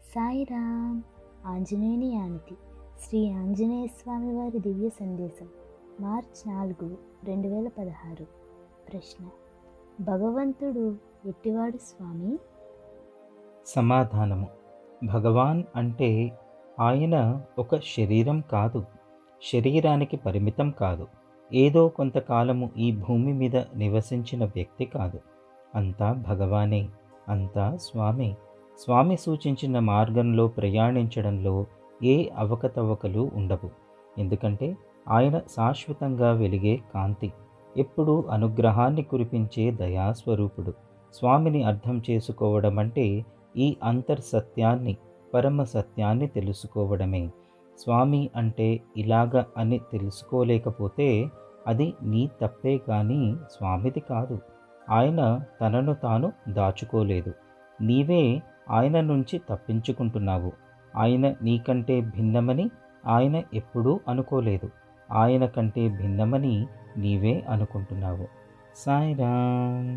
సాయిరామ్. ఆంజనేయుని ఆనతి. శ్రీ ఆంజనేయ స్వామి వారి దివ్య సందేశం. మార్చ్ 4, 2016. ప్రశ్న: భగవంతుడు ఎట్టివాడు స్వామి? సమాధానము: భగవాన్ అంటే ఆయన ఒక శరీరం కాదు, శరీరానికి పరిమితం కాదు, ఏదో కొంతకాలము ఈ భూమి మీద నివసించిన వ్యక్తి కాదు. అంతా భగవానే, అంతా స్వామే. స్వామి సూచించిన మార్గంలో ప్రయాణించడంలో ఏ అవకతవకలు ఉండవు. ఎందుకంటే ఆయన శాశ్వతంగా వెలిగే కాంతి, ఎప్పుడూ అనుగ్రహాన్ని కురిపించే దయాస్వరూపుడు. స్వామిని అర్థం చేసుకోవడం అంటే ఈ అంతర్సత్యాన్ని, పరమ సత్యాన్ని తెలుసుకోవడమే. స్వామి అంటే ఇలాగ అని తెలుసుకోలేకపోతే అది నీ తప్పే కానీ స్వామిది కాదు. ఆయన తనను తాను దాచుకోలేదు, నీవే ఆయన నుంచి తప్పించుకుంటున్నావు. ఆయన నీకంటే భిన్నమని ఆయన ఎప్పుడూ అనుకోలేదు, ఆయన కంటే భిన్నమని నీవే అనుకుంటున్నావు. సాయిరామ్.